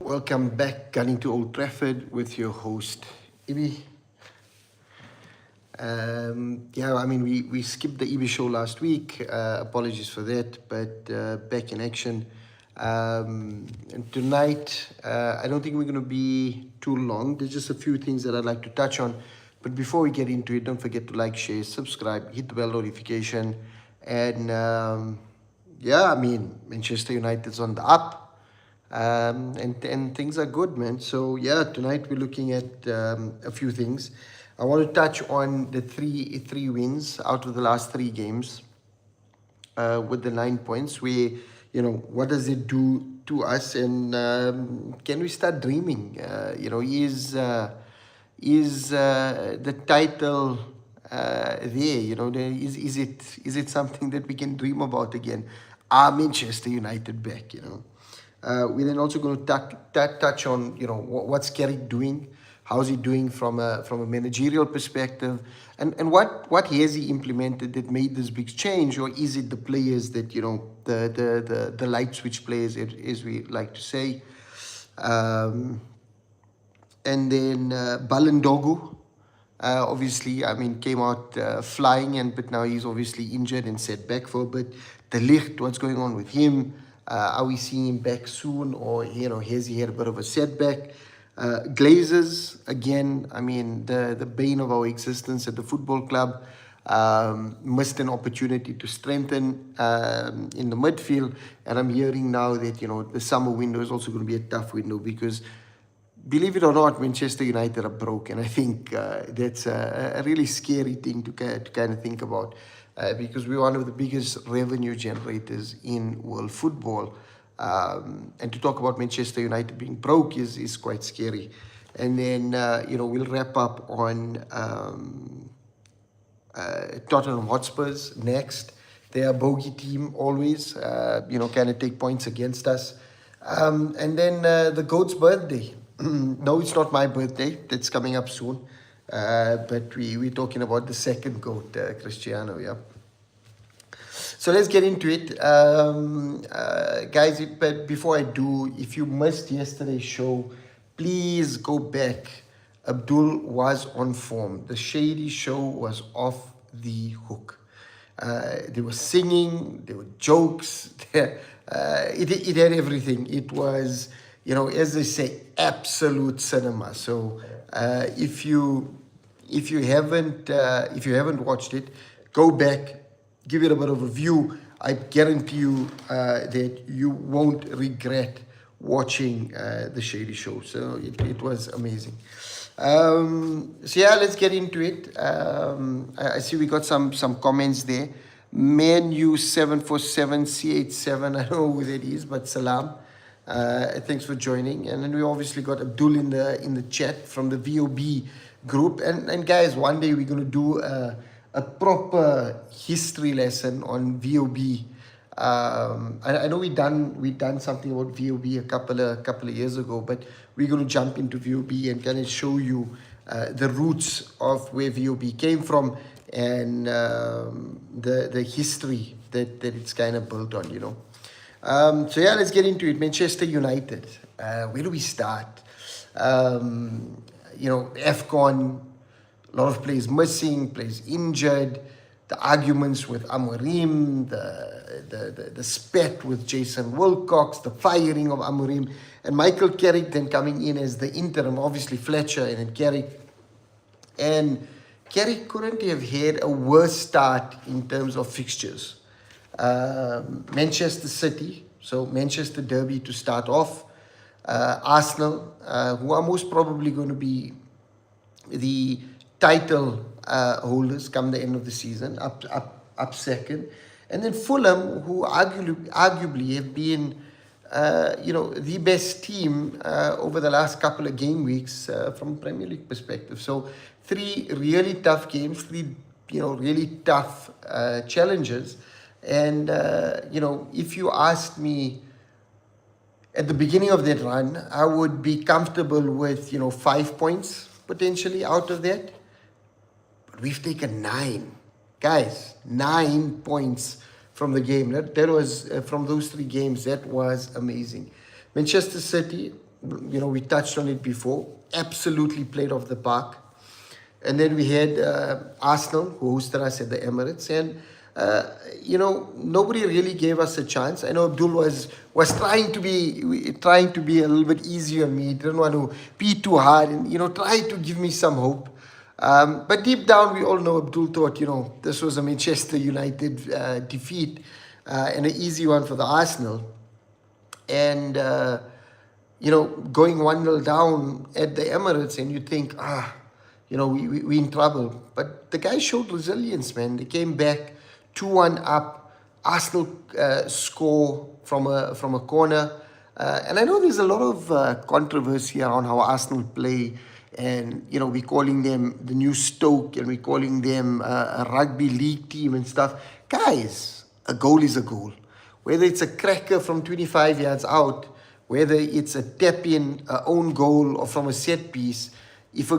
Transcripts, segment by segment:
Welcome back, gunning to Old Trafford with your host, Ibi. We skipped the Ibi show last week. Apologies for that, but back in action. And tonight, I don't think we're going to be too long. There's just a few things that I'd like to touch on. But before we get into it, don't forget to like, share, subscribe, hit the bell notification. And Manchester United's on the up. And things are good, man. So yeah, tonight we're looking at a few things. I want to touch on the three wins out of the last 3 games with the 9 points. What does it do to us, and can we start dreaming? Is the title there? Is it something that we can dream about again? Are Manchester United back? We're then also going to touch on what's Carrick doing, how's he doing from a managerial perspective, and what has he implemented that made this big change, or is it the players that the light switch players, as we like to say, and then Ballon Dorgu. Obviously, came out flying, but now he's obviously injured and set back for a bit. The Ligt, what's going on with him? Are we seeing him back soon, or has he had a bit of a setback? Glazers, again, the bane of our existence at the football club, missed an opportunity to strengthen in the midfield, and I'm hearing now that the summer window is also going to be a tough window because, believe it or not, Manchester United are broke, and I think that's a really scary thing to kind of think about. Because we're one of the biggest revenue generators in world football. And to talk about Manchester United being broke is quite scary. And then, we'll wrap up on Tottenham Hotspurs next. They are a bogey team always, kind of take points against us. And then the GOAT's birthday. No, it's not my birthday. That's coming up soon. But we're talking about the second GOAT, Cristiano, yeah. So let's get into it. Guys, but before I do, if you missed yesterday's show, please go back. Abdul was on form. The Shady Show was off the hook. They were singing, there were jokes, it had everything. It was, as they say, absolute cinema. So if you haven't watched it, go back, give it a bit of a view. I guarantee you that you won't regret watching the Shady Show. So it was amazing. Let's get into it. I see we got some comments there. Manu 747 C87. I don't know who that is, but salam. Thanks for joining. And then we obviously got Abdul in the chat from the VOB group. And guys, one day we're going to do a proper history lesson on VOB. I know we done something about VOB a couple of years ago, but we're going to jump into VOB and kind of show you the roots of where VOB came from and the history that it's kind of built on, let's get into it. Manchester United. Where do we start? AFCON. A lot of players missing, players injured, the arguments with Amorim, the spat with Jason Wilcox, the firing of Amorim, and Michael Carrick then coming in as the interim, obviously Fletcher and then Carrick. And Carrick couldn't have had a worse start in terms of fixtures. Manchester City, so Manchester Derby to start off. Arsenal, who are most probably going to be the title holders come the end of the season, up second. And then Fulham, who arguably have been the best team over the last couple of game weeks from Premier League perspective. So 3 really tough games, 3 really tough challenges. And if you asked me at the beginning of that run, I would be comfortable with 5 points potentially out of that. But we've taken 9. Guys, 9 points from the game. That was from those 3 games. That was amazing. Manchester City, we touched on it before. Absolutely played off the park. And then we had Arsenal, who hosted us at the Emirates. And, nobody really gave us a chance. I know Abdul was trying to be a little bit easy on me. He didn't want to be too hard and, try to give me some hope. But deep down, we all know Abdul thought, this was a Manchester United defeat and an easy one for the Arsenal. And, going 1-0 down at the Emirates, and you think, we in trouble. But the guys showed resilience, man. They came back 2-1 up. Arsenal score from a corner. And I know there's a lot of controversy around how Arsenal play. And, we're calling them the new Stoke, and we're calling them a rugby league team and stuff. Guys, a goal is a goal. Whether it's a cracker from 25 yards out, whether it's a tap-in, own goal, or from a set piece, if a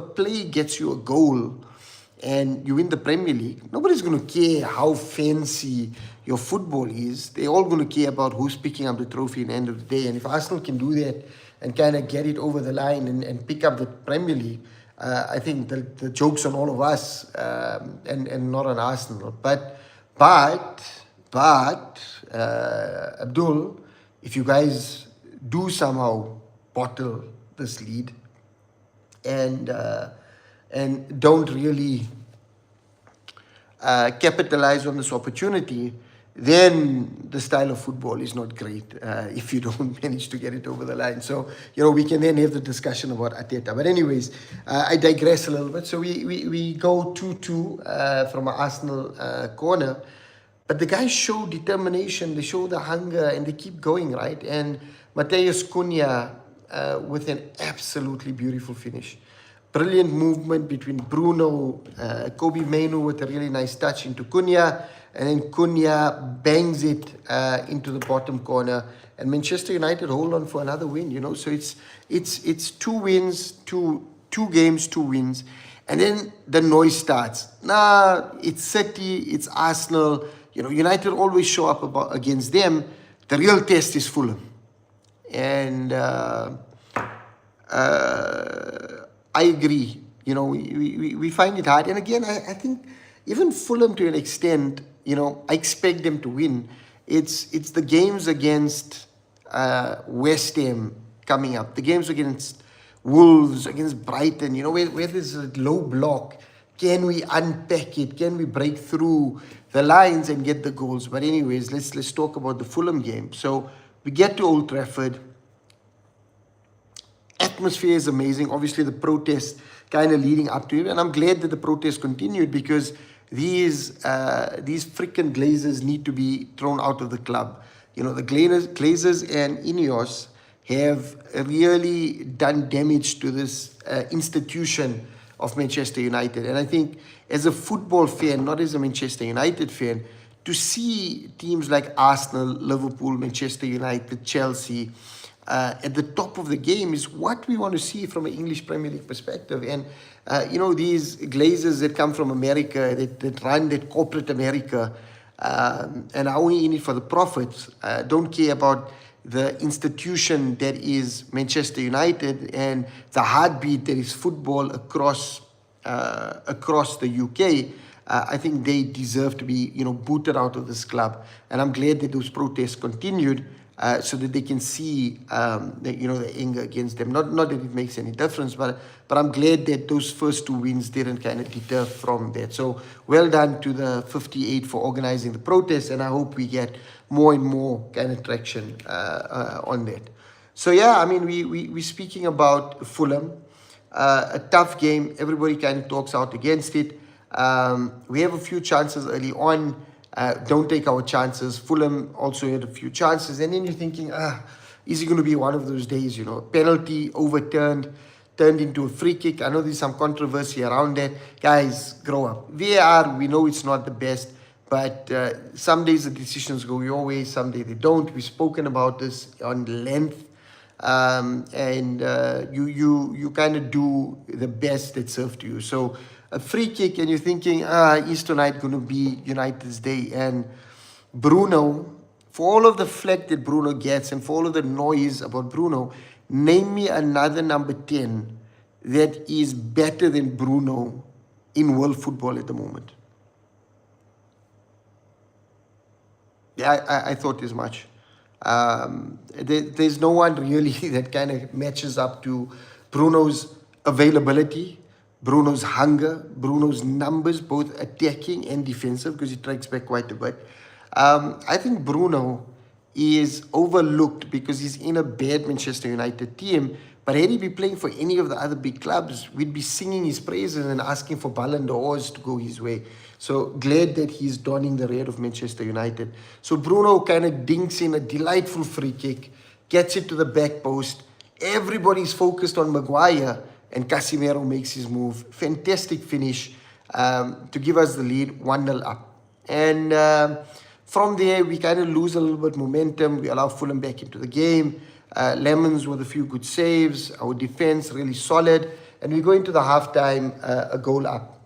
play gets you a goal and you win the Premier League, nobody's going to care how fancy your football is. They're all going to care about who's picking up the trophy at the end of the day. And if Arsenal can do that and kind of get it over the line and pick up the Premier League, I think the joke's on all of us and not on Arsenal. But Abdul, if you guys do somehow bottle this lead and don't really capitalize on this opportunity, then the style of football is not great if you don't manage to get it over the line. So, we can then have the discussion about Arteta. But anyways, I digress a little bit. So we go 2-2 from an Arsenal corner. But the guys show determination, they show the hunger, and they keep going, right? And Mateus Cunha with an absolutely beautiful finish. Brilliant movement between Bruno, Kobe Mainu with a really nice touch into Cunha, and then Cunha bangs it into the bottom corner. And Manchester United hold on for another win, So it's 2 wins, two games, 2 wins. And then the noise starts. It's City, it's Arsenal. United always show up against them. The real test is Fulham. And I agree. We find it hard. And again, I think even Fulham to an extent, I expect them to win. It's the games against West Ham coming up. The games against Wolves, against Brighton, where there's a low block. Can we unpack it? Can we break through the lines and get the goals? But anyways, let's talk about the Fulham game. So we get to Old Trafford. Atmosphere is amazing. Obviously, the protest kind of leading up to it. And I'm glad that the protest continued because these freaking Glazers need to be thrown out of the club. The Glazers and Ineos have really done damage to this institution of Manchester United. And I think as a football fan, not as a Manchester United fan, to see teams like Arsenal, Liverpool, Manchester United, Chelsea at the top of the game is what we want to see from an English Premier League perspective. And, these Glazers that come from America, that run that corporate America, and are only in it for the profits, don't care about the institution that is Manchester United and the heartbeat that is football across the UK. I think they deserve to be, booted out of this club. And I'm glad that those protests continued so that they can see, the anger against them. Not that it makes any difference, but I'm glad that those first 2 wins didn't kind of deter from that. So well done to the 58 for organizing the protests, and I hope we get more and more kind of traction on that. So yeah, we're speaking about Fulham, a tough game. Everybody kind of talks out against it. We have a few chances early on. Don't take our chances. Fulham also had a few chances, and then you're thinking, is it going to be one of those days? Penalty overturned, turned into a free kick. I know there's some controversy around that. Guys, grow up. VAR, we know it's not the best. But some days the decisions go your way, some days they don't. We've spoken about this on length. And you kind of do the best that's served to you. So a free kick and you're thinking, is tonight going to be United's day? And Bruno For all of the flack that Bruno gets and for all of the noise about Bruno, name me another number 10 that is better than Bruno in world football at the moment. Yeah, I thought as much. There's no one really that kind of matches up to Bruno's availability, Bruno's hunger, Bruno's numbers, both attacking and defensive, because he tracks back quite a bit. I think Bruno is overlooked because he's in a bad Manchester United team. But had he be playing for any of the other big clubs, we'd be singing his praises and asking for Ballon Dorgs to go his way. So glad that he's donning the red of Manchester United. So Bruno kind of dinks in a delightful free kick, gets it to the back post. Everybody's focused on Maguire, and Casemiro makes his move. Fantastic finish to give us the lead, 1-0 up. And from there, we kind of lose a little bit momentum. We allow Fulham back into the game. Lemons with a few good saves. Our defense really solid. And we go into the halftime a goal up.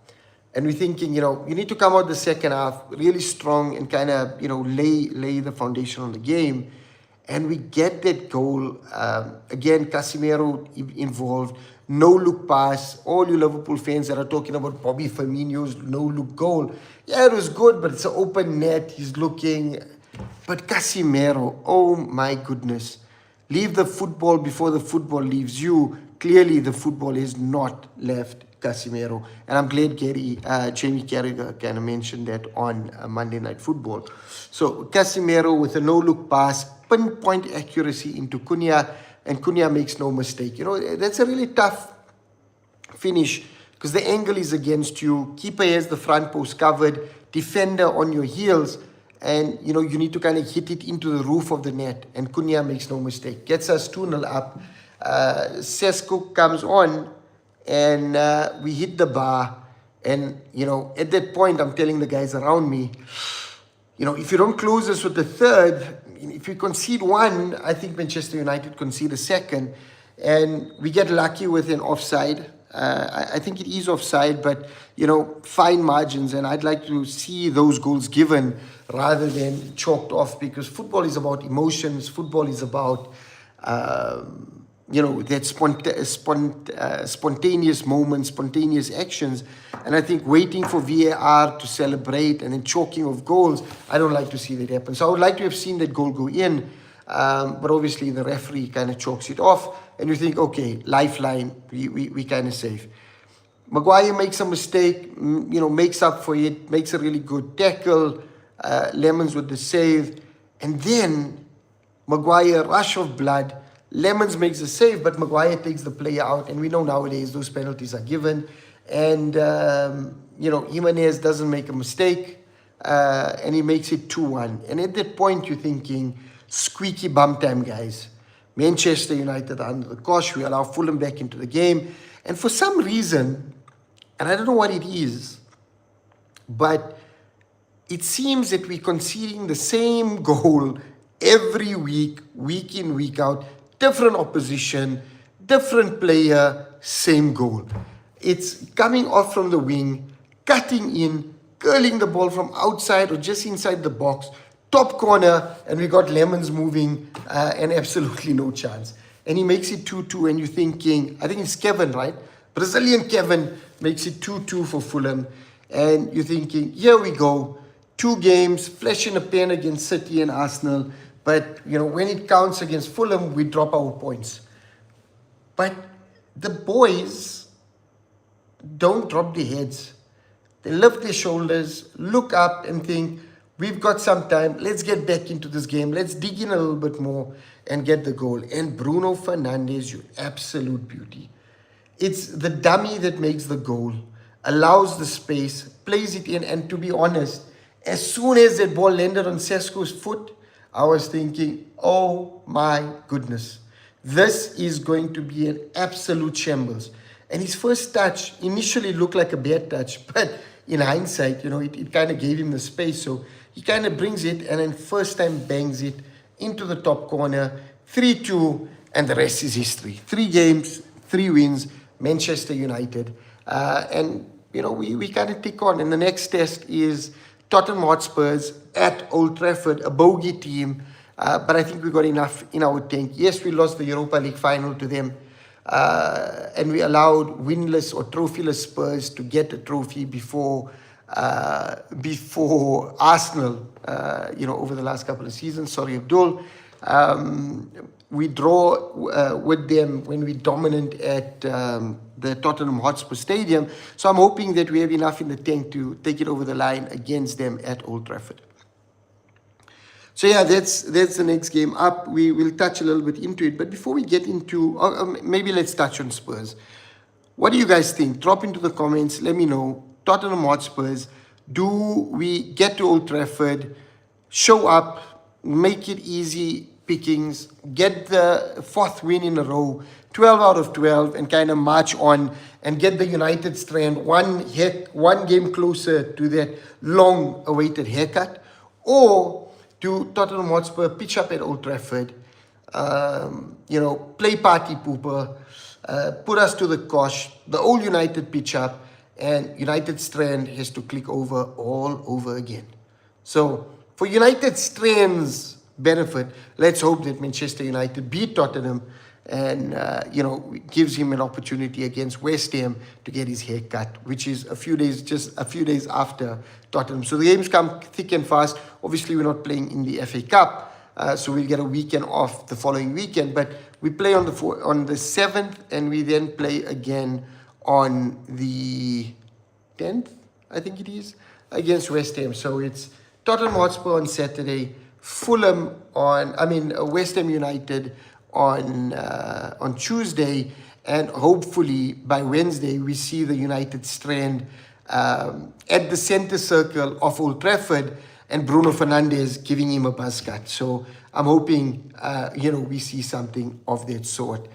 And we're thinking, you need to come out the second half really strong and kind of, lay the foundation on the game. And we get that goal. Again, Casemiro involved. No-look pass. All you Liverpool fans that are talking about Bobby Firmino's no-look goal. Yeah, it was good, but it's an open net. He's looking. But Casemiro, oh my goodness. Leave the football before the football leaves you. Clearly, the football is not left Casemiro. And I'm glad Jamie Carragher kind of mentioned that on Monday Night Football. So Casemiro with a no-look pass, pinpoint accuracy into Cunha, and Cunha makes no mistake. That's a really tough finish because the angle is against you. Keeper has the front post covered, defender on your heels, and you need to kind of hit it into the roof of the net. And Cunha makes no mistake, gets us 2-0 up. Sesko comes on, and we hit the bar. And at that point, I'm telling the guys around me, if you don't close us with the third, if you concede one, I think Manchester United concede a second, and we get lucky with an offside. I think it is offside, but fine margins, and I'd like to see those goals given rather than chalked off, because football is about emotions. Football is about that spontaneous moments, spontaneous actions. And I think waiting for VAR to celebrate and then chalking of goals, I don't like to see that happen. So I would like to have seen that goal go in, but obviously the referee kind of chalks it off, and you think, okay, lifeline, we kind of safe. Maguire makes a mistake, makes up for it, makes a really good tackle, Lemons with the save, and then Maguire, rush of blood, Lemons makes a save, but Maguire takes the player out, and we know nowadays those penalties are given. And, Jimenez doesn't make a mistake, and he makes it 2-1. And at that point, you're thinking, squeaky bum time, guys. Manchester United are under the cosh. We allow Fulham back into the game. And for some reason, and I don't know what it is, but it seems that we're conceding the same goal every week, week in, week out. Different opposition, different player, same goal. It's coming off from the wing, cutting in, curling the ball from outside or just inside the box, top corner, and we got Lemons moving, and absolutely no chance. And he makes it 2-2, and you're thinking, I think it's Kevin, right? Brazilian Kevin makes it 2-2 for Fulham, and you're thinking, here we go, 2 games, flesh in a pen against City and Arsenal. But, when it counts against Fulham, we drop our points. But the boys don't drop their heads. They lift their shoulders, look up and think, we've got some time. Let's get back into this game. Let's dig in a little bit more and get the goal. And Bruno Fernandes, you absolute beauty. It's the dummy that makes the goal, allows the space, plays it in. And to be honest, as soon as that ball landed on Sesko's foot, I was thinking, oh my goodness, this is going to be an absolute shambles. And his first touch initially looked like a bad touch, but in hindsight, it kind of gave him the space. So he kind of brings it and then first time bangs it into the top corner, 3-2, and the rest is history. 3 games, 3 wins, Manchester United. And we kind of tick on. And the next test is Tottenham Hotspurs at Old Trafford, a bogey team, but I think we got enough in our tank. Yes, we lost the Europa League final to them, and we allowed winless or trophyless Spurs to get a trophy before Arsenal, over the last couple of seasons. Sorry, Abdul. We draw with them when we're dominant at the Tottenham Hotspur Stadium. So I'm hoping that we have enough in the tank to take it over the line against them at Old Trafford. So yeah, that's the next game up. We will touch a little bit into it. But before we get into, maybe let's touch on Spurs. What do you guys think? Drop into the comments. Let me know. Tottenham Hotspurs, do we get to Old Trafford, show up, make it easy pickings, get the fourth win in a row, 12 out of 12, and kind of march on and get the United strand one game closer to that long-awaited haircut? Or do Tottenham Hotspur pitch up at Old Trafford, play party pooper, put us to the kosh, the old United pitch up, and United strand has to click over all over again? So for United strand's benefit, let's hope that Manchester United beat Tottenham and gives him an opportunity against West Ham to get his hair cut, which is just a few days after Tottenham. So the games come thick and fast. Obviously, we're not playing in the FA Cup, so we'll get a weekend off the following weekend. But we play on the 7th, and we then play again on the 10th, I think it is, against West Ham. So it's Tottenham Hotspur on Saturday, West Ham United on Tuesday, and hopefully by Wednesday we see the United strand at the center circle of Old Trafford and Bruno Fernandes giving him a buzz cut. So I'm hoping we see something of that sort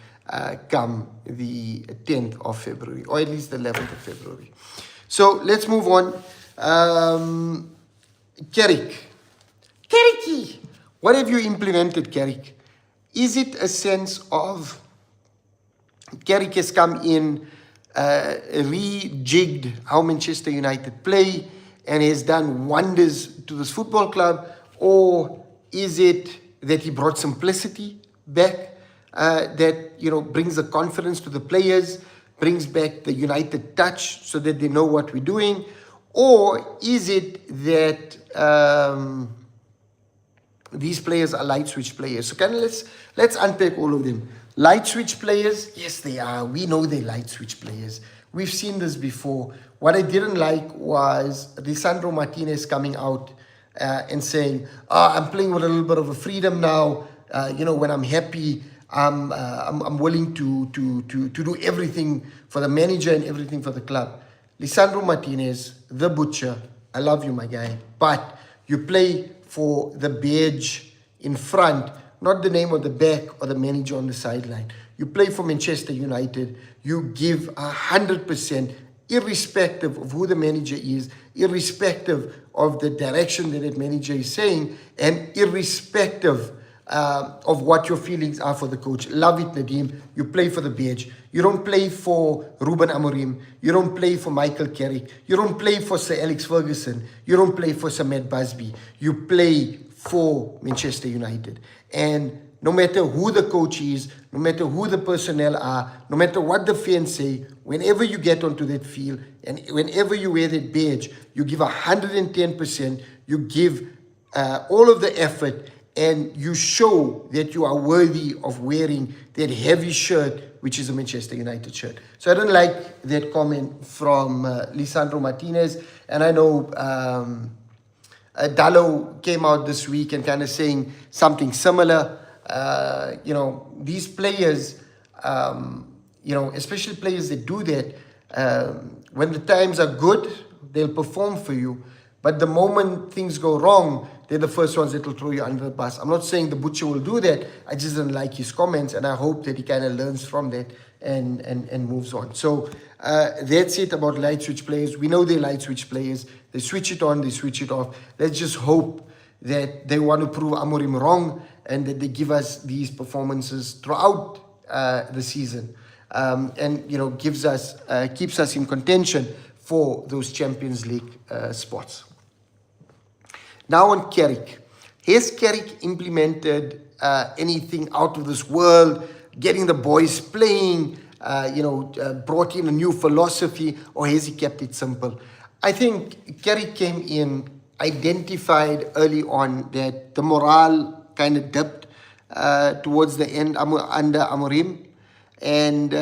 come the 10th of February, or at least the 11th of February. So let's move on. Carricky, what have you implemented, Carrick? Is it a sense of Carrick has come in, rejigged how Manchester United play and has done wonders to this football club? Or is it that he brought simplicity back, that brings the confidence to the players, brings back the United touch so that they know what we're doing? Or is it that these players are light switch players? So let's unpack all of them. Light switch players, yes, they are. We know they're light switch players. We've seen this before. What I didn't like was Lisandro Martinez coming out and saying, I'm playing with a little bit of a freedom now. When I'm happy, I'm willing to do everything for the manager and everything for the club. Lisandro Martinez, the butcher, I love you, my guy, but you play for the badge in front, not the name on the back or the manager on the sideline. You play for Manchester United. You give 100%, irrespective of who the manager is, irrespective of the direction that manager is saying, and irrespective of what your feelings are for the coach. Love it, Nadeem. You play for the badge. You don't play for Ruben Amorim. You don't play for Michael Carrick. You don't play for Sir Alex Ferguson. You don't play for Sir Matt Busby. You play for Manchester United. And no matter who the coach is, no matter who the personnel are, no matter what the fans say, whenever you get onto that field and whenever you wear that badge, you give 110%, you give all of the effort, and you show that you are worthy of wearing that heavy shirt, which is a Manchester United shirt. So I don't like that comment from Lisandro Martinez. And I know Dallo came out this week and kind of saying something similar. These players, especially players that do that, when the times are good, they'll perform for you. But the moment things go wrong, they're the first ones that will throw you under the bus. I'm not saying the butcher will do that. I just didn't like his comments, and I hope that he kind of learns from that and moves on. So that's it about light switch players. We know they're light switch players. They switch it on, they switch it off. Let's just hope that they want to prove Amorim wrong and that they give us these performances throughout the season, and keeps us in contention for those Champions League spots. Now on Carrick. Has Carrick implemented anything out of this world, getting the boys playing, brought in a new philosophy, or has he kept it simple? I think Carrick came in, identified early on that the morale kind of dipped towards the end under Amorim. And,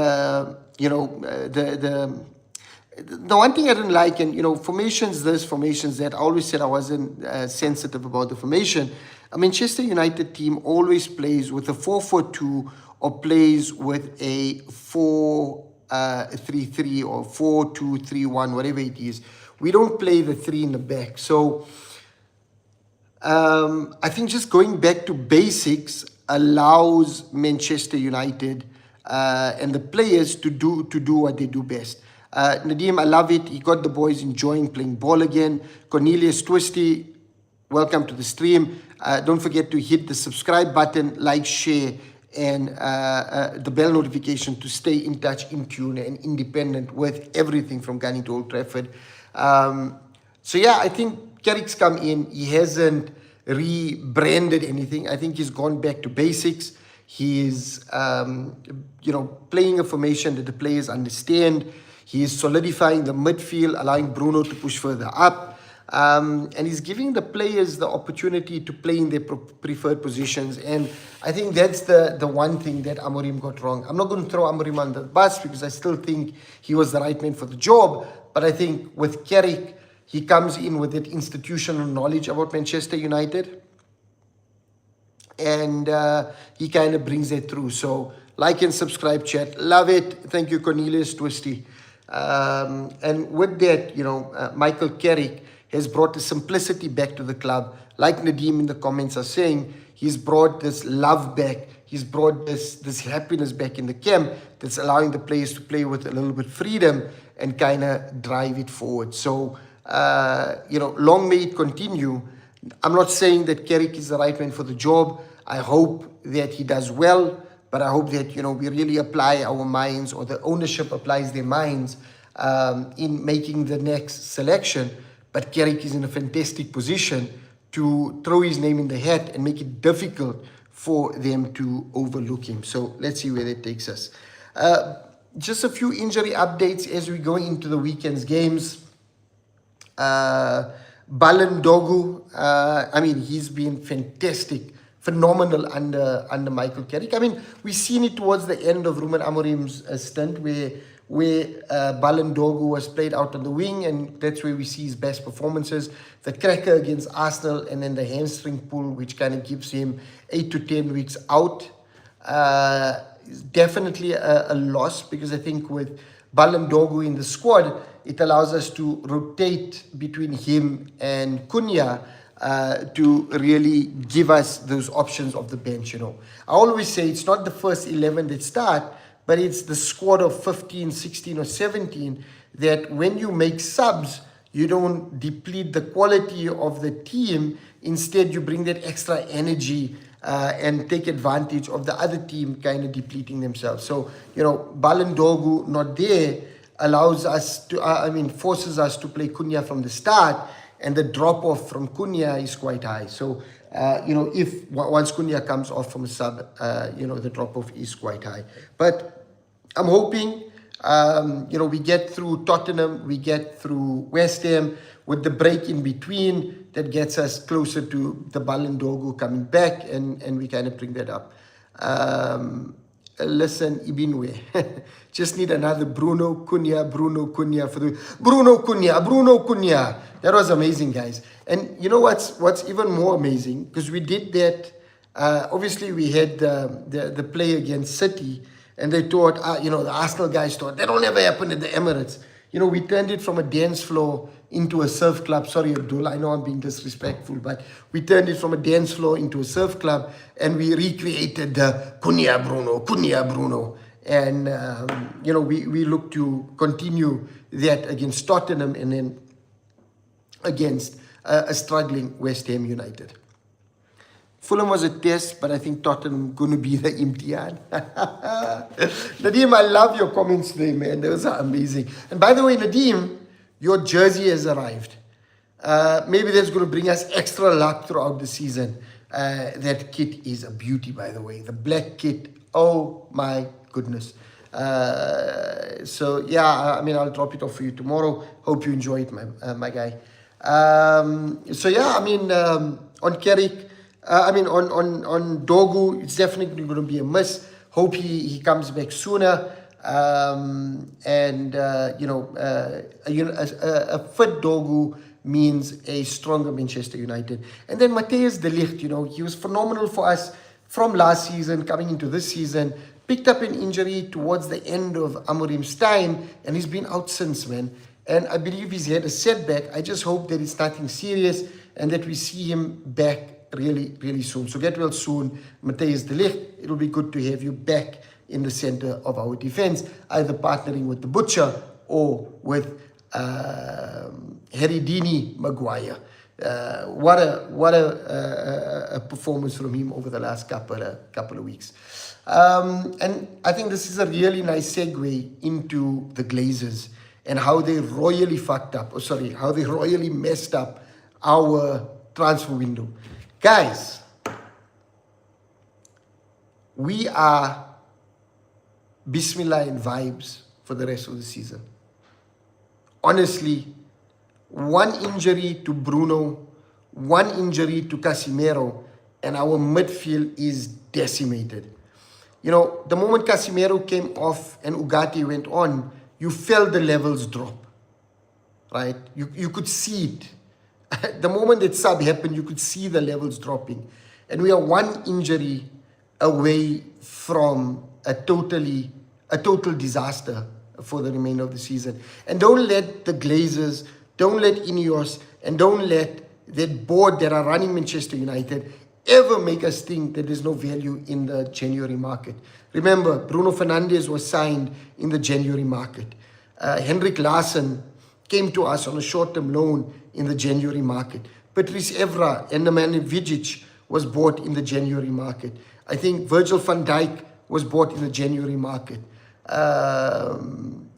the one thing I didn't like, and formations this, formations that, I always said I wasn't sensitive about the formation. A Manchester United team always plays with a 4-4-2 or plays with a 4-3-3 or 4-2-3-1, whatever it is. We don't play the three in the back. So I think just going back to basics allows Manchester United and the players to do what they do best. Nadeem, I love it. He got the boys enjoying playing ball again. Cornelius Twisty, welcome to the stream. Don't forget to hit the subscribe button, like, share, and the bell notification to stay in touch, in tune, and independent with everything from Gunning to Old Trafford. So yeah, I think Carrick's come in. He hasn't rebranded anything. I think he's gone back to basics. He's, playing a formation that the players understand. He is solidifying the midfield, allowing Bruno to push further up. And he's giving the players the opportunity to play in their preferred positions. And I think that's the one thing that Amorim got wrong. I'm not going to throw Amorim on the bus because I still think he was the right man for the job. But I think with Carrick, he comes in with that institutional knowledge about Manchester United. And he kind of brings it through. So like and subscribe, chat. Love it. Thank you, Cornelius Twisty. And with that, Michael Carrick has brought the simplicity back to the club. Like Nadeem in the comments are saying, he's brought this love back. He's brought this happiness back in the camp that's allowing the players to play with a little bit of freedom and kind of drive it forward. So, long may it continue. I'm not saying that Carrick is the right man for the job. I hope that he does well. But I hope that, we really apply our minds, or the ownership applies their minds in making the next selection. But Carrick is in a fantastic position to throw his name in the hat and make it difficult for them to overlook him. So let's see where that takes us. Just a few injury updates as we go into the weekend's games. Ballon Dorgu, he's been fantastic. Phenomenal under Michael Carrick. We've seen it towards the end of Ruben Amorim's stint where Ballon Dorgu was played out on the wing, and that's where we see his best performances. The cracker against Arsenal, and then the hamstring pull, which kind of gives him 8 to 10 weeks out. Is definitely a loss, because I think with Ballon Dorgu in the squad, it allows us to rotate between him and Cunha, to really give us those options of the bench. I always say it's not the first 11 that start, but it's the squad of 15, 16 or 17 that when you make subs, you don't deplete the quality of the team. Instead, you bring that extra energy and take advantage of the other team kind of depleting themselves. So, Ballon Dorgu not there allows us to, forces us to play Cunha from the start. And the drop-off from Cunha is quite high. So, if once Cunha comes off from a sub, the drop-off is quite high. But I'm hoping, we get through Tottenham, we get through West Ham with the break in between that gets us closer to the Ballon Dorgu coming back, and we kind of bring that up. Listen, Ibinwe, just need another Bruno Cunha for the Bruno Cunha. That was amazing, guys. And you know what's even more amazing, because we did that. Obviously, we had the play against City, and they thought, the Arsenal guys thought that'll never happen at the Emirates. We turned it from a dance floor into a surf club. Sorry, Abdul, I know I'm being disrespectful, but we turned it from a dance floor into a surf club, and we recreated the Cunha Bruno. And, we look to continue that against Tottenham and then against a struggling West Ham United. Fulham was a test, but I think Tottenham going to be the imtihan. Nadeem, I love your comments today, man. Those are amazing. And by the way, Nadeem, your jersey has arrived. Maybe that's going to bring us extra luck throughout the season. That kit is a beauty, by the way. The black kit, oh my goodness. So yeah, I mean, I'll drop it off for you tomorrow. Hope you enjoy it, my guy. So yeah, I mean, on Carrick, on Dorgu, it's definitely going to be a miss. Hope he comes back sooner. A fit Dorgu means a stronger Manchester United. And then Matthijs de Ligt, he was phenomenal for us from last season, coming into this season. Picked up an injury towards the end of Amorim's time, and he's been out since, man. And I believe he's had a setback. I just hope that it's nothing serious and that we see him back really, really soon. So get well soon, Matthijs de Ligt. It'll be good to have you back in the center of our defense, either partnering with the Butcher or with Harry Dini Maguire. What a performance from him over the last couple of weeks. And I think this is a really nice segue into the Glazers and how they royally how they royally messed up our transfer window. Guys, we are Bismillah in vibes for the rest of the season. Honestly, one injury to Bruno, one injury to Casemiro, and our midfield is decimated. The moment Casemiro came off and Ugarte went on, you felt the levels drop, right? You could see it. The moment that sub happened, you could see the levels dropping. And we are one injury away from a total disaster for the remainder of the season. And don't let the Glazers, don't let Ineos, and don't let that board that are running Manchester United ever make us think that there's no value in the January market. Remember, Bruno Fernandes was signed in the January market. Henrik Larsson came to us on a short-term loan in the January market. Patrice Evra and Nemanja Vidic was bought in the January market. I think Virgil van Dijk was bought in the January market. Juan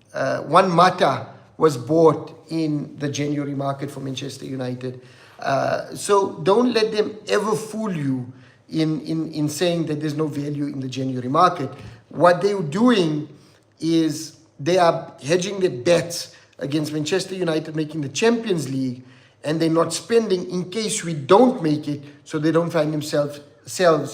Mata was bought in the January market for Manchester United. So don't let them ever fool you in saying that there's no value in the January market. What they're doing is they are hedging their bets against Manchester United making the Champions League, and they're not spending in case we don't make it, so they don't find themselves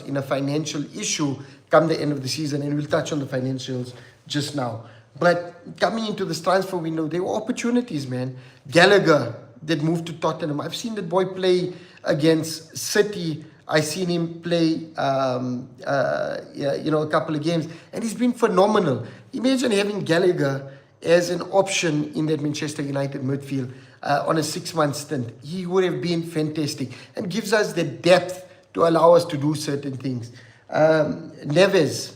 in a financial issue come the end of the season. And we'll touch on the financials just now. But coming into this transfer window, there were opportunities, man. Gallagher that moved to Tottenham. I've seen that boy play against City. I've seen him play, a couple of games, and he's been phenomenal. Imagine having Gallagher as an option in that Manchester United midfield on a 6-month stint. He would have been fantastic and gives us the depth to allow us to do certain things. Neves,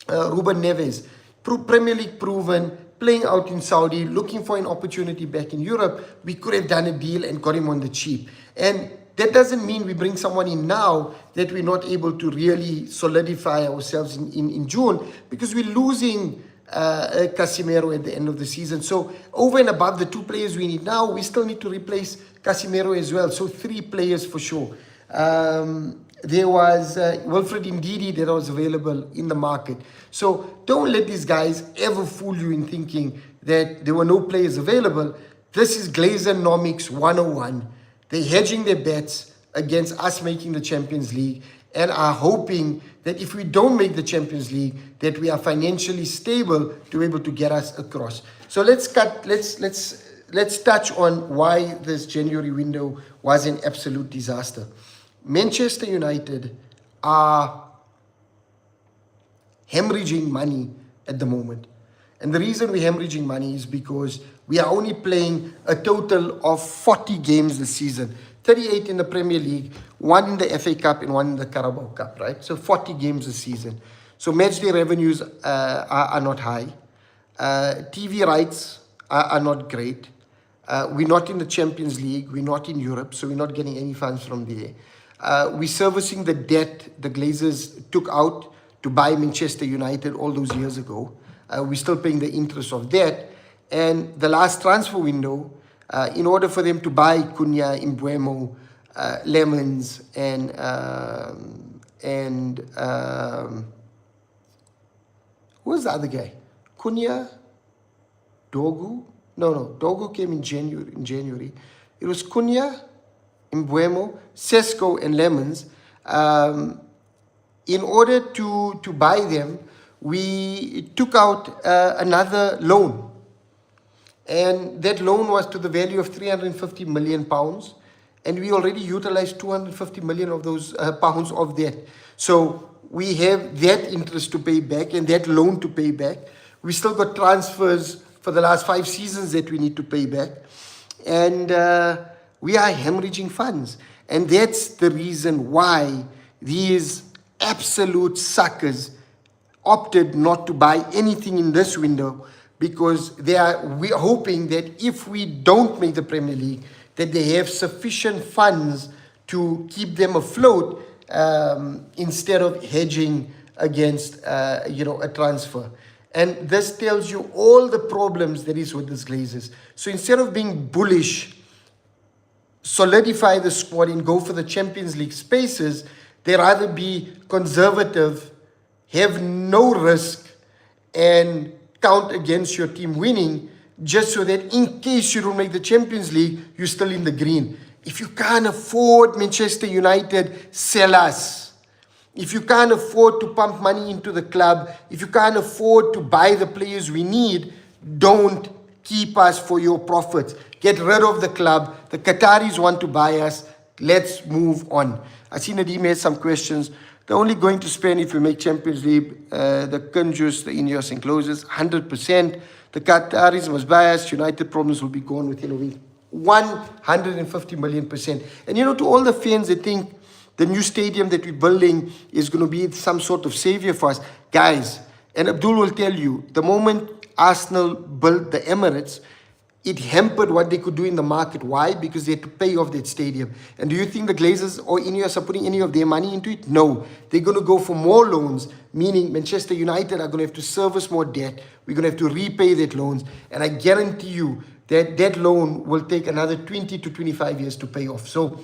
Ruben Neves, Premier League proven, playing out in Saudi, looking for an opportunity back in Europe. We could have done a deal and got him on the cheap. And that doesn't mean we bring someone in now that we're not able to really solidify ourselves in June, because we're losing Casemiro at the end of the season. So over and above the 2 players we need now, we still need to replace Casemiro as well. So 3 players for sure. There was Wilfred Ndidi that was available in the market. So don't let these guys ever fool you in thinking that there were no players available. This is Glazer-nomics 101. They're hedging their bets against us making the Champions League and are hoping that if we don't make the Champions League, that we are financially stable to be able to get us across. So let's touch on why this January window was an absolute disaster. Manchester United are hemorrhaging money at the moment. And the reason we're hemorrhaging money is because we are only playing a total of 40 games this season. 38 in the Premier League, 1 in the FA Cup and 1 in the Carabao Cup, right? So 40 games this season. So matchday revenues are not high. TV rights are not great. We're not in the Champions League. We're not in Europe, so we're not getting any funds from there. We're servicing the debt the Glazers took out to buy Manchester United all those years ago. We're still paying the interest of that. And the last transfer window, in order for them to buy Cunha, Imbuemo, Lemons, and who was the other guy? Cunha, Dorgu? No, Dorgu came in January. It was Cunha, Imbuemo, Sesko, and Lemons. In order to buy them, we took out another loan. And that loan was to the value of 350 million pounds. And we already utilized 250 million of those pounds of that. So we have that interest to pay back and that loan to pay back. We still got transfers for the last 5 seasons that we need to pay back. And we are hemorrhaging funds. And that's the reason why these absolute suckers opted not to buy anything in this window, because we're hoping that if we don't make the Premier League, that they have sufficient funds to keep them afloat instead of hedging against a transfer. And this tells you all the problems that is with this Glazers. So instead of being bullish, solidify the squad and go for the Champions League spaces, they rather be conservative, have no risk, and count against your team winning, just so that in case you don't make the Champions League, you're still in the green. If you can't afford Manchester United, sell us. If you can't afford to pump money into the club, if you can't afford to buy the players we need, don't keep us for your profits. Get rid of the club. The Qataris want to buy us. Let's move on. I see Nadeem has some questions. They're only going to spend if we make Champions League, the Kunjus, the Ineos and Glazers, 100%. The Qataris must buy us. United problems will be gone within a week. 150 million%. And to all the fans that think the new stadium that we're building is going to be some sort of savior for us, guys, and Abdul will tell you, the moment Arsenal built the Emirates, it hampered what they could do in the market. Why? Because they had to pay off that stadium. And do you think the Glazers or Ineos are putting any of their money into it? No. They're going to go for more loans, meaning Manchester United are going to have to service more debt. We're going to have to repay that loans. And I guarantee you that that loan will take another 20 to 25 years to pay off. So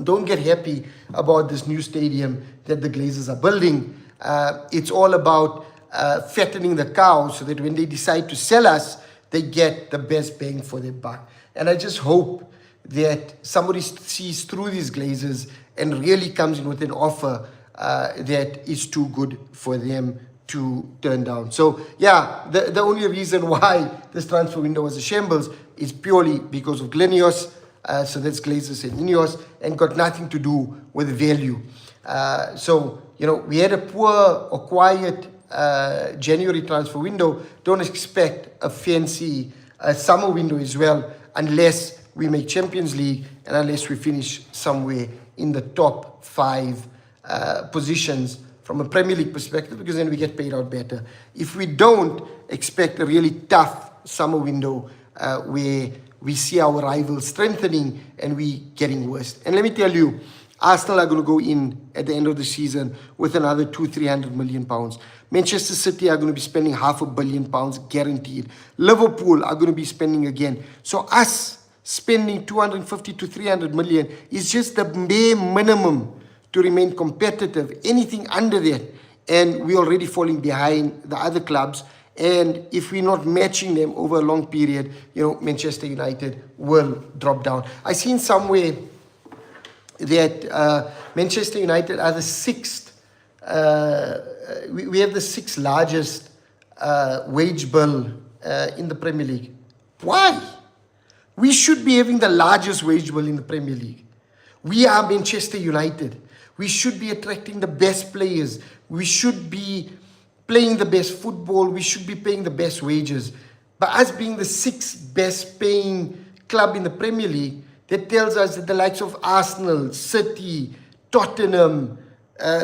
don't get happy about this new stadium that the Glazers are building. It's all about fattening the cow so that when they decide to sell us, they get the best bang for their buck. And I just hope that somebody sees through these Glazers and really comes in with an offer that is too good for them to turn down. So, yeah, the only reason why this transfer window was a shambles is purely because of Glenios. So that's Glazers and Ineos, and got nothing to do with value. So, we had a poor or quiet January transfer window. Don't expect a fancy summer window as well, unless we make Champions League and unless we finish somewhere in the top 5 positions from a Premier League perspective, because then we get paid out better. If we don't, expect a really tough summer window where we see our rivals strengthening and we getting worse. And let me tell you, Arsenal are going to go in at the end of the season with another 200-300 million pounds. Manchester City are going to be spending £500 million guaranteed. Liverpool are going to be spending again. So us spending 250 to 300 million is just the bare minimum to remain competitive. Anything under that, and we're already falling behind the other clubs. And if we're not matching them over a long period, Manchester United will drop down. I seen somewhere that Manchester United are the 6th. We have the 6th largest wage bill in the Premier League. Why? We should be having the largest wage bill in the Premier League. We are Manchester United. We should be attracting the best players. We should be playing the best football. We should be paying the best wages. But us being the 6th best paying club in the Premier League, that tells us that the likes of Arsenal, City, Tottenham,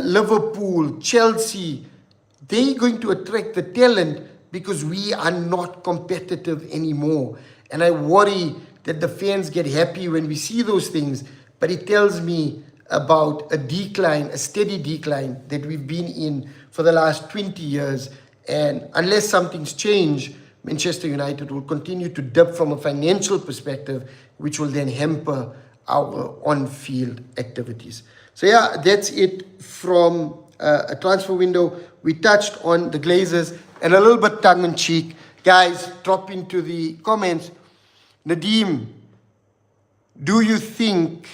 Liverpool, Chelsea, they're going to attract the talent because we are not competitive anymore. And I worry that the fans get happy when we see those things, but it tells me about a decline, a steady decline that we've been in for the last 20 years. And unless something's changed, Manchester United will continue to dip from a financial perspective, which will then hamper our on-field activities. So yeah, that's it from a transfer window. We touched on the Glazers and a little bit tongue-in-cheek. Guys, drop into the comments. Nadeem, do you think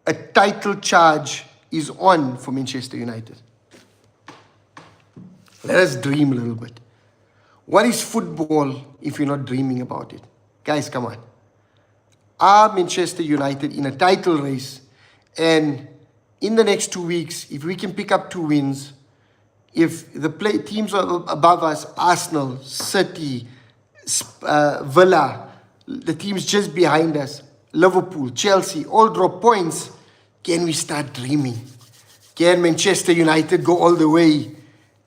a title charge is on for Manchester United? Let us dream a little bit. What is football if you're not dreaming about it? Guys, come on. Are Manchester United in a title race? And in the next 2 weeks, if we can pick up 2 wins, if the teams are above us, Arsenal, City, Villa, the teams just behind us, Liverpool, Chelsea, all drop points, can we start dreaming? Can Manchester United go all the way?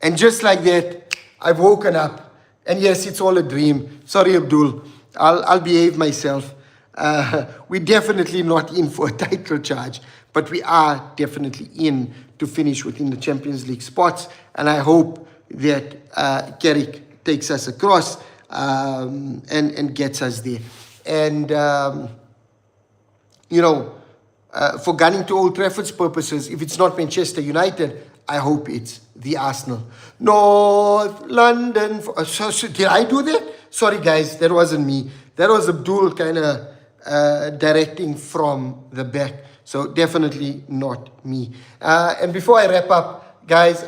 And just like that, I've woken up. And yes, it's all a dream. Sorry, Abdul. I'll behave myself. We're definitely not in for a title charge, but we are definitely in to finish within the Champions League spots. And I hope that Carrick takes us across and gets us there. And, for gunning to Old Trafford's purposes, if it's not Manchester United, I hope it's the Arsenal. North London. Did I do that? Sorry, guys, that wasn't me. That was Abdul kind of directing from the back. So definitely not me. And before I wrap up, guys,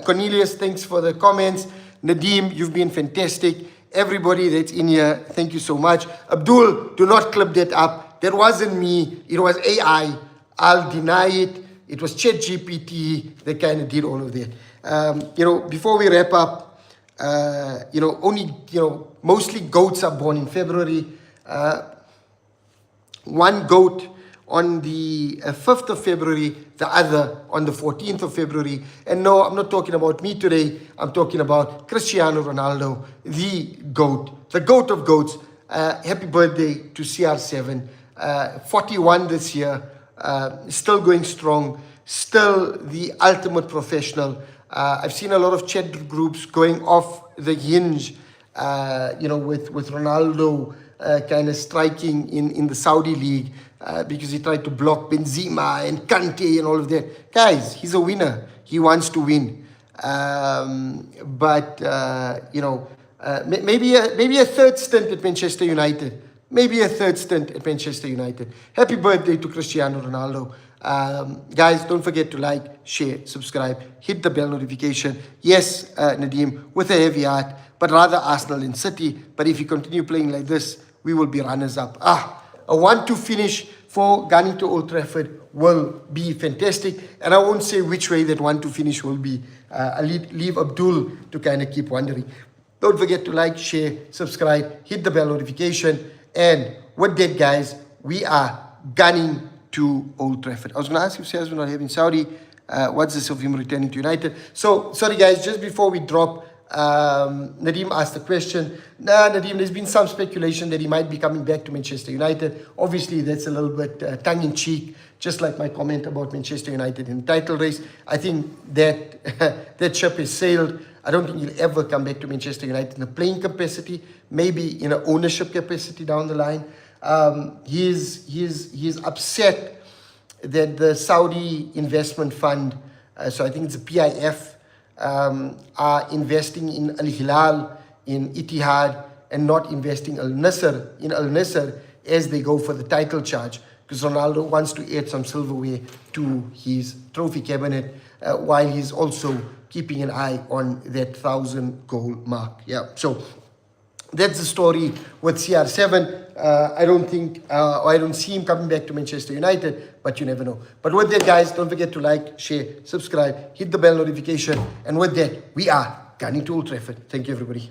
Cornelius, thanks for the comments. Nadeem, you've been fantastic. Everybody that's in here, thank you so much. Abdul, do not clip that up. That wasn't me. It was AI. I'll deny it. It was ChatGPT that kind of did all of that. Before we wrap up, mostly goats are born in February. One goat on the 5th of February, the other on the 14th of February. And no, I'm not talking about me today. I'm talking about Cristiano Ronaldo, the goat of goats. Happy birthday to CR7. 41 this year. Still going strong, still the ultimate professional. I've seen a lot of chat groups going off the hinge, with Ronaldo kind of striking in the Saudi league because he tried to block Benzema and Kante and all of that. Guys, he's a winner. He wants to win. Maybe a third stint at Manchester United. Happy birthday to Cristiano Ronaldo. Guys, don't forget to like, share, subscribe, hit the bell notification. Yes, Nadeem, with a heavy heart, but rather Arsenal and City. But if you continue playing like this, we will be runners-up. A 1-2 finish for gunning to Old Trafford will be fantastic. And I won't say which way that 1-2 finish will be. I'll leave Abdul to kind of keep wondering. Don't forget to like, share, subscribe, hit the bell notification. And with that, guys, we are gunning to Old Trafford. I was going to ask if Sales were not having Saudi. What's this of him returning to United? So, sorry, guys, just before we drop, Nadeem asked a question. Nadeem, there's been some speculation that he might be coming back to Manchester United. Obviously, that's a little bit tongue-in-cheek, just like my comment about Manchester United in the title race. I think that that ship has sailed. I don't think he'll ever come back to Manchester United in a playing capacity, maybe in an ownership capacity down the line. He's upset that the Saudi investment fund, so I think it's a PIF, are investing in Al Hilal, in Etihad, and not investing in Al Nassr as they go for the title charge, because Ronaldo wants to add some silverware to his trophy cabinet, while he's also keeping an eye on that 1,000-goal mark. Yeah, so that's the story with CR7. I don't see him coming back to Manchester United, but you never know. But with that, guys, don't forget to like, share, subscribe, hit the bell notification. And with that, we are gunning to Old Trafford. Thank you, everybody.